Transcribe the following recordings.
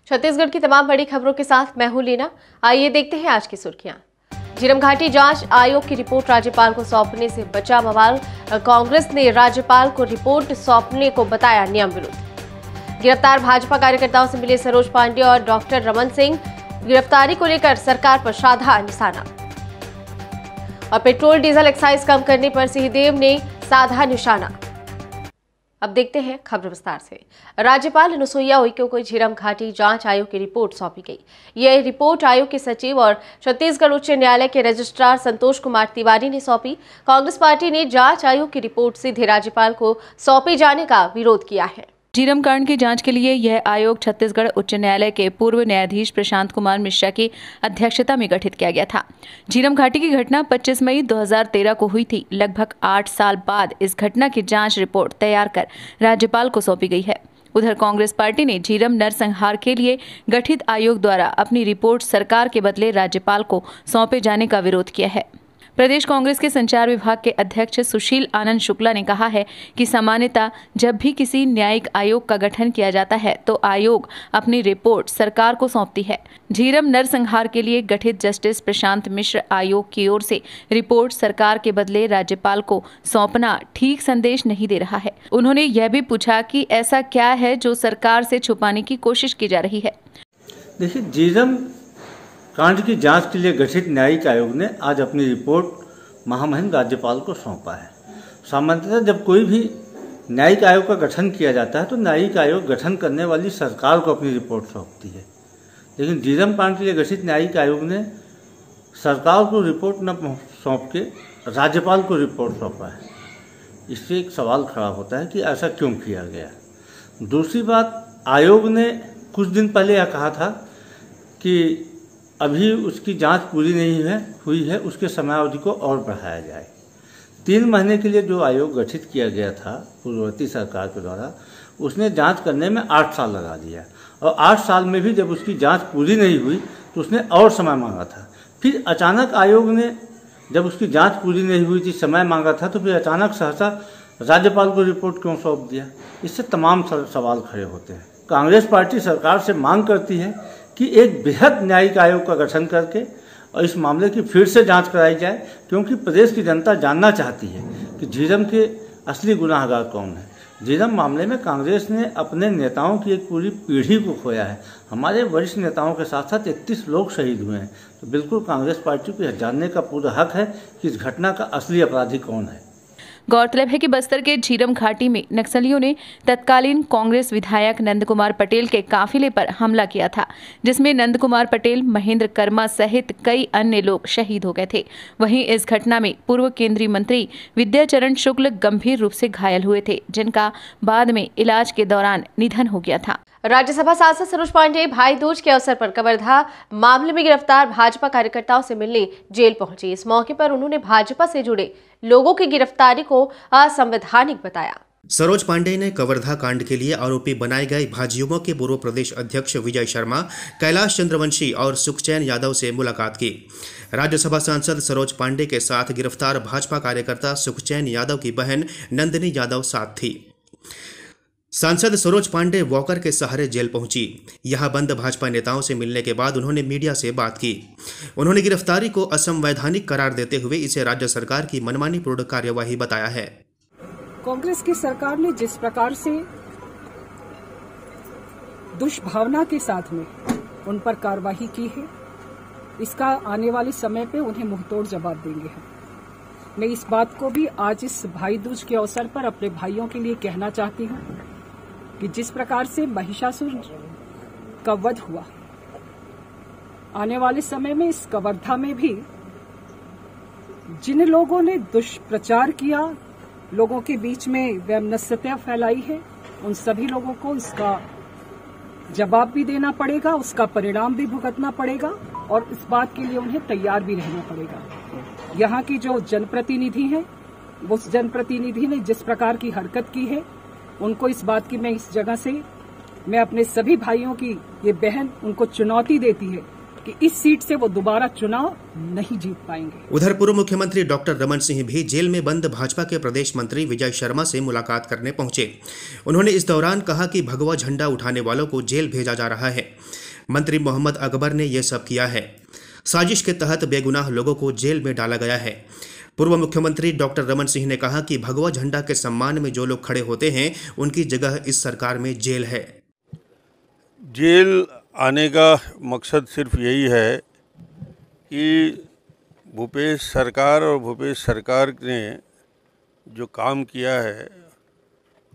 छत्तीसगढ़ की तमाम बड़ी खबरों के साथ मैं हूं लीना। आइए देखते हैं आज की सुर्खियां। झीरम घाटी जांच आयोग की रिपोर्ट राज्यपाल को सौंपने से बचा बवाल। कांग्रेस ने राज्यपाल को रिपोर्ट सौंपने को बताया नियम विरुद्ध। गिरफ्तार भाजपा कार्यकर्ताओं से मिले सरोज पांडे और डॉक्टर रमन सिंह। गिरफ्तारी को लेकर सरकार पर साधा निशाना। और पेट्रोल डीजल एक्साइज कम करने पर सिंहदेव ने साधा निशाना। अब देखते हैं खबर विस्तार से। राज्यपाल अनुसुईया उइके को झीरम घाटी जांच आयोग की रिपोर्ट सौंपी गई। यह रिपोर्ट आयोग के सचिव और छत्तीसगढ़ उच्च न्यायालय के रजिस्ट्रार संतोष कुमार तिवारी ने सौंपी। कांग्रेस पार्टी ने जांच आयोग की रिपोर्ट सीधे राज्यपाल को सौंपे जाने का विरोध किया है। झीरम कांड की जांच के लिए यह आयोग छत्तीसगढ़ उच्च न्यायालय के पूर्व न्यायाधीश प्रशांत कुमार मिश्रा की अध्यक्षता में गठित किया गया था। झीरम घाटी की घटना 25 मई 2013 को हुई थी। लगभग 8 साल बाद इस घटना की जांच रिपोर्ट तैयार कर राज्यपाल को सौंपी गई है। उधर कांग्रेस पार्टी ने झीरम नरसंहार के लिए गठित आयोग द्वारा अपनी रिपोर्ट सरकार के बदले राज्यपाल को सौंपे जाने का विरोध किया है। प्रदेश कांग्रेस के संचार विभाग के अध्यक्ष सुशील आनंद शुक्ला ने कहा है कि सामान्यतः जब भी किसी न्यायिक आयोग का गठन किया जाता है तो आयोग अपनी रिपोर्ट सरकार को सौंपती है। झीरम नरसंहार के लिए गठित जस्टिस प्रशांत मिश्र आयोग की ओर से रिपोर्ट सरकार के बदले राज्यपाल को सौंपना ठीक संदेश नहीं दे रहा है। उन्होंने यह भी पूछा कि ऐसा क्या है जो सरकार से छुपाने की कोशिश की जा रही है। देखिए, झीरम कांड की जांच के लिए गठित न्यायिक आयोग ने आज अपनी रिपोर्ट महामहिम राज्यपाल को सौंपा है। सामान्यतः जब कोई भी न्यायिक आयोग का गठन किया जाता है तो न्यायिक आयोग गठन करने वाली सरकार को अपनी रिपोर्ट सौंपती है, लेकिन झीरम कांड के लिए गठित न्यायिक आयोग ने सरकार को रिपोर्ट न सौंप के राज्यपाल को रिपोर्ट सौंपा है। इससे एक सवाल खड़ा होता है कि ऐसा क्यों किया गया। दूसरी बात, आयोग ने कुछ दिन पहले यह कहा था कि अभी उसकी जांच पूरी नहीं हुई है, उसके समयावधि को और बढ़ाया जाए। 3 महीने के लिए जो आयोग गठित किया गया था पूर्ववर्ती सरकार के द्वारा, उसने जांच करने में 8 साल लगा दिया और 8 साल में भी जब उसकी जांच पूरी नहीं हुई तो उसने और समय मांगा था। फिर अचानक आयोग ने जब उसकी जांच पूरी नहीं हुई थी, समय मांगा था, तो फिर अचानक सहसा राज्यपाल को रिपोर्ट क्यों सौंप दिया। इससे तमाम सवाल खड़े होते हैं। कांग्रेस पार्टी सरकार से मांग करती है कि एक बेहद न्यायिक आयोग का गठन करके और इस मामले की फिर से जांच कराई जाए, क्योंकि प्रदेश की जनता जानना चाहती है कि झीरम के असली गुनाहगार कौन है। झीरम मामले में कांग्रेस ने अपने नेताओं की एक पूरी पीढ़ी को खोया है। हमारे वरिष्ठ नेताओं के साथ साथ 31 लोग शहीद हुए हैं। तो बिल्कुल कांग्रेस पार्टी को यह जानने का पूरा हक है कि इस घटना का असली अपराधी कौन है। गौरतलब है कि बस्तर के झीरम घाटी में नक्सलियों ने तत्कालीन कांग्रेस विधायक नंद कुमार पटेल के काफिले पर हमला किया था, जिसमें नंद कुमार पटेल, महेंद्र कर्मा सहित कई अन्य लोग शहीद हो गए थे। वहीं इस घटना में पूर्व केंद्रीय मंत्री विद्याचरण शुक्ल गंभीर रूप से घायल हुए थे, जिनका बाद में इलाज के दौरान निधन हो गया था। राज्यसभा सांसद सरोज पांडे भाई दूज के अवसर पर कवर्धा मामले में गिरफ्तार भाजपा कार्यकर्ताओं से मिलने जेल पहुंची। इस मौके पर उन्होंने भाजपा से जुड़े लोगों की गिरफ्तारी को असंवैधानिक बताया। सरोज पांडे ने कवर्धा कांड के लिए आरोपी बनाए गए भाजयुमो के पूर्व प्रदेश अध्यक्ष विजय शर्मा, कैलाश चंद्रवंशी और सुखचैन यादव से मुलाकात की। राज्यसभा सांसद सरोज पांडे के साथ गिरफ्तार भाजपा कार्यकर्ता सुखचैन यादव की बहन नंदिनी यादव साथ थी। सांसद सरोज पांडे वॉकर के सहारे जेल पहुंची। यहां बंद भाजपा नेताओं से मिलने के बाद उन्होंने मीडिया से बात की। उन्होंने गिरफ्तारी को असंवैधानिक करार देते हुए इसे राज्य सरकार की मनमानी पूर्ण कार्यवाही बताया है। कांग्रेस की सरकार ने जिस प्रकार से दुष्भावना के साथ में उन पर कार्रवाई की है, इसका आने वाले समय पे उन्हें मुंहतोड़ जवाब देंगे हम। मैं इस बात को भी आज इस भाई दूज के अवसर पर अपने भाइयों के लिए कहना चाहती हूँ कि जिस प्रकार से महिषासुर का वध हुआ, आने वाले समय में इस कवर्धा में भी जिन लोगों ने दुष्प्रचार किया, लोगों के बीच में वैमनस्यता फैलाई है, उन सभी लोगों को इसका जवाब भी देना पड़ेगा, उसका परिणाम भी भुगतना पड़ेगा और इस बात के लिए उन्हें तैयार भी रहना पड़ेगा। यहाँ की जो जनप्रतिनिधि है, उस जनप्रतिनिधि ने जिस प्रकार की हरकत की है, उनको इस बात की मैं इस जगह से मैं अपने सभी भाइयों की ये बहन उनको चुनौती देती है कि इस सीट से वो दोबारा चुनाव नहीं जीत पाएंगे। उधर पूर्व मुख्यमंत्री डॉक्टर रमन सिंह भी जेल में बंद भाजपा के प्रदेश मंत्री विजय शर्मा से मुलाकात करने पहुंचे। उन्होंने इस दौरान कहा कि भगवा झंडा उठाने वालों को जेल भेजा जा रहा है। मंत्री मोहम्मद अकबर ने यह सब किया है। साजिश के तहत बेगुनाह लोगों को जेल में डाला गया है। पूर्व मुख्यमंत्री डॉक्टर रमन सिंह ने कहा कि भगवा झंडा के सम्मान में जो लोग खड़े होते हैं उनकी जगह इस सरकार में जेल है। जेल आने का मकसद सिर्फ यही है कि भूपेश सरकार ने जो काम किया है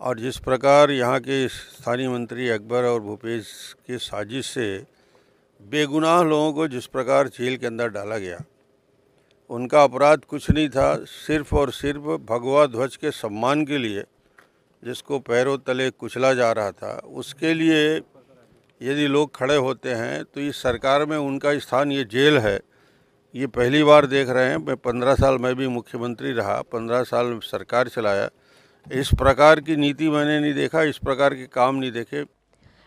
और जिस प्रकार यहाँ के स्थानीय मंत्री अकबर और भूपेश के साजिश से बेगुनाह लोगों को जिस प्रकार जेल के अंदर डाला गया, उनका अपराध कुछ नहीं था, सिर्फ और सिर्फ भगवा ध्वज के सम्मान के लिए जिसको पैरों तले कुचला जा रहा था, उसके लिए यदि लोग खड़े होते हैं तो इस सरकार में उनका स्थान ये जेल है। ये पहली बार देख रहे हैं। 15 साल मैं भी मुख्यमंत्री रहा, 15 साल सरकार चलाया, इस प्रकार की नीति मैंने नहीं देखा, इस प्रकार के काम नहीं देखे।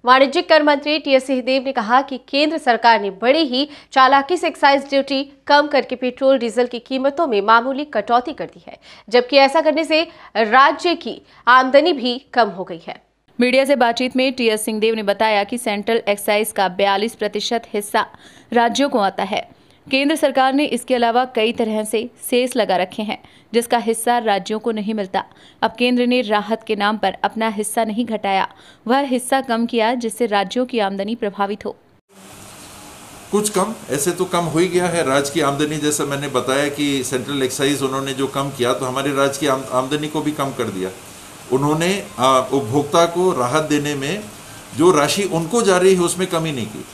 वाणिज्यिक कर मंत्री टी.एस. सिंहदेव ने कहा कि केंद्र सरकार ने बड़ी ही चालाकी से एक्साइज ड्यूटी कम करके पेट्रोल डीजल की कीमतों में मामूली कटौती कर दी है, जबकि ऐसा करने से राज्य की आमदनी भी कम हो गई है। मीडिया से बातचीत में टी.एस. सिंहदेव ने बताया कि सेंट्रल एक्साइज का 42% हिस्सा राज्यों को आता है। केंद्र सरकार ने इसके अलावा कई तरह से सेस लगा रखे हैं, जिसका हिस्सा राज्यों को नहीं मिलता। अब केंद्र ने राहत के नाम पर अपना हिस्सा नहीं घटाया, वह हिस्सा कम किया, जिससे राज्यों की आमदनी प्रभावित हो। कुछ कम, ऐसे तो कम हो ही गया है राज्य की आमदनी। जैसा मैंने बताया कि सेंट्रल एक्साइज उन्होंने जो कम किया तो हमारे राज्य की आमदनी को भी कम कर दिया। उन्होंने उपभोक्ता को राहत देने में जो राशि उनको जा रही है उसमें कमी नहीं की,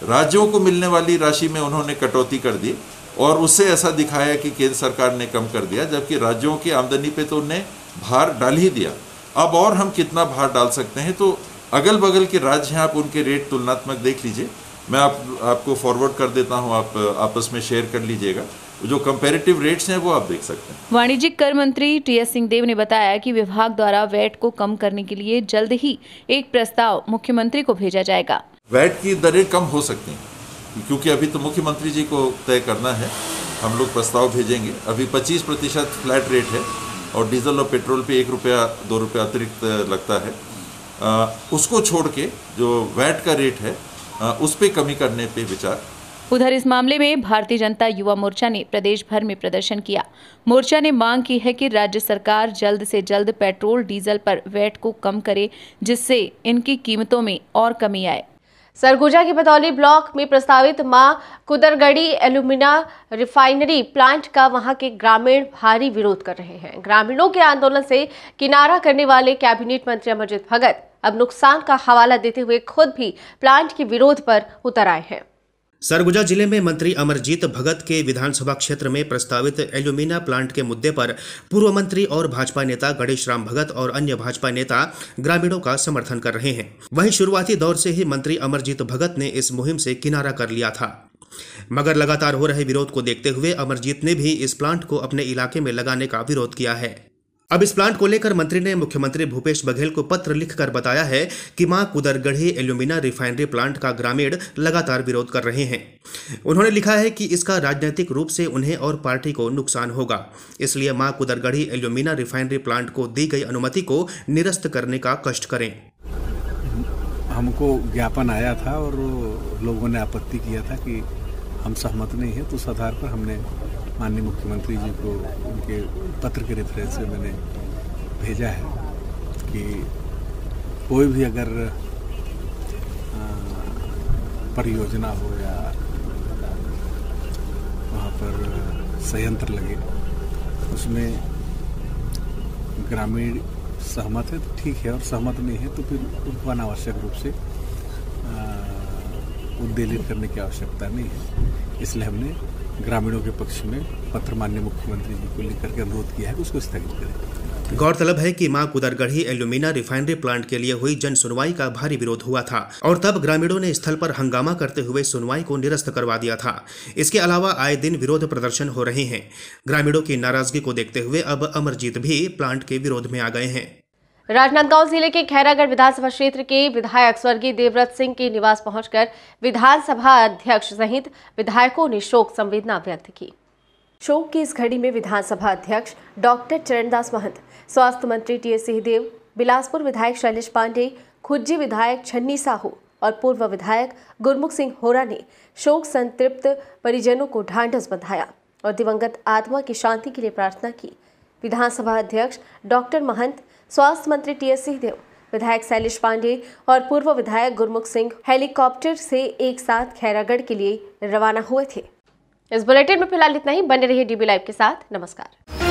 राज्यों को मिलने वाली राशि में उन्होंने कटौती कर दी और उससे ऐसा दिखाया कि केंद्र सरकार ने कम कर दिया, जबकि राज्यों की आमदनी पे तो उन्हें भार डाल ही दिया। अब और हम कितना भार डाल सकते हैं, तो अगल बगल के राज्य हैं, आप उनके रेट तुलनात्मक देख लीजिए। मैं आपको फॉरवर्ड कर देता हूं, आप आपस में शेयर कर लीजिएगा। जो कंपैरेटिव रेट्स हैं वो आप देख सकते हैं। वाणिज्यिक कर मंत्री टी.एस. सिंहदेव ने बताया कि विभाग द्वारा वैट को कम करने के लिए जल्द ही एक प्रस्ताव मुख्यमंत्री को भेजा जाएगा। वैट की दरें कम हो सकती हैं क्योंकि अभी तो मुख्यमंत्री जी को तय करना है। हम लोग प्रस्ताव भेजेंगे। अभी 25% फ्लैट रेट है और डीजल और पेट्रोल पे 1 रुपया 2 रुपया अतिरिक्त लगता है। उसको छोड़ के जो वैट का रेट है उस पे कमी करने पे विचार। उधर इस मामले में भारतीय जनता युवा मोर्चा ने प्रदेश भर में प्रदर्शन किया। मोर्चा ने मांग की है कि राज्य सरकार जल्द से जल्द पेट्रोल डीजल पर वैट को कम करे, जिससे इनकी कीमतों में और कमी आए। सरगुजा के बतौली ब्लॉक में प्रस्तावित मां कुदरगढ़ी एल्यूमिना रिफाइनरी प्लांट का वहां के ग्रामीण भारी विरोध कर रहे हैं। ग्रामीणों के आंदोलन से किनारा करने वाले कैबिनेट मंत्री अमरजीत भगत अब नुकसान का हवाला देते हुए खुद भी प्लांट के विरोध पर उतर आए हैं। सरगुजा जिले में मंत्री अमरजीत भगत के विधानसभा क्षेत्र में प्रस्तावित एल्यूमिना प्लांट के मुद्दे पर पूर्व मंत्री और भाजपा नेता गणेश राम भगत और अन्य भाजपा नेता ग्रामीणों का समर्थन कर रहे हैं। वहीं शुरुआती दौर से ही मंत्री अमरजीत भगत ने इस मुहिम से किनारा कर लिया था, मगर लगातार हो रहे विरोध को देखते हुए अमरजीत ने भी इस प्लांट को अपने इलाके में लगाने का विरोध किया है। अब इस प्लांट को लेकर मंत्री ने मुख्यमंत्री भूपेश बघेल को पत्र लिखकर बताया है कि मां कुदरगढ़ी एल्यूमिना रिफाइनरी प्लांट का ग्रामीण लगातार विरोध कर रहे हैं। उन्होंने लिखा है कि इसका राजनीतिक रूप से उन्हें और पार्टी को नुकसान होगा, इसलिए मां कुदरगढ़ी एल्यूमिना रिफाइनरी प्लांट को दी गई अनुमति को निरस्त करने का कष्ट करें। हमको ज्ञापन आया था और लोगों ने आपत्ति किया था कि हम सहमत नहीं हैं, तो उस आधार पर हमने माननीय मुख्यमंत्री जी को उनके पत्र के रेफरेंस से मैंने भेजा है कि कोई भी अगर परियोजना हो या वहाँ पर संयंत्र लगे उसमें ग्रामीण सहमत है तो ठीक है, और सहमत नहीं है तो फिर उनको अनावश्यक रूप से उद्वेलित करने की आवश्यकता नहीं है। इसलिए हमने ग्रामीणों के पक्ष में पत्र माननीय मुख्यमंत्री जी को लिखकर के अनुरोध किया है कि उसको स्थगित करें। गौरतलब है कि मां कुदरगढ़ी एल्यूमिना रिफाइनरी प्लांट के लिए हुई जन सुनवाई का भारी विरोध हुआ था और तब ग्रामीणों ने स्थल पर हंगामा करते हुए सुनवाई को निरस्त करवा दिया था। इसके अलावा आए दिन विरोध प्रदर्शन हो रहे हैं। ग्रामीणों की नाराजगी को देखते हुए अब अमरजीत भी प्लांट के विरोध में आ गए हैं। राजनांदगांव जिले के खैरागढ़ विधानसभा क्षेत्र के विधायक स्वर्गीय देवव्रत सिंह के निवास पहुंचकर विधानसभा अध्यक्ष सहित विधायकों ने शोक संवेदना व्यक्त की। शोक की इस घड़ी में विधानसभा अध्यक्ष डॉक्टर चरणदास महंत, स्वास्थ्य मंत्री टीएस सिंहदेव, बिलासपुर विधायक शैलेश पांडे, खुज्जी विधायक छन्नी साहू और पूर्व विधायक गुरमुख सिंह होरा ने शोक संतृप्त परिजनों को ढांढस बंधाया और दिवंगत आत्मा की शांति के लिए प्रार्थना की। विधानसभा अध्यक्ष डॉक्टर महंत, स्वास्थ्य मंत्री टीएस सिंहदेव, विधायक शैलेश पांडे और पूर्व विधायक गुरमुख सिंह हेलीकॉप्टर से एक साथ खैरागढ़ के लिए रवाना हुए थे। इस बुलेटिन में फिलहाल इतना ही। बने रहिए डीबी लाइव के साथ। नमस्कार।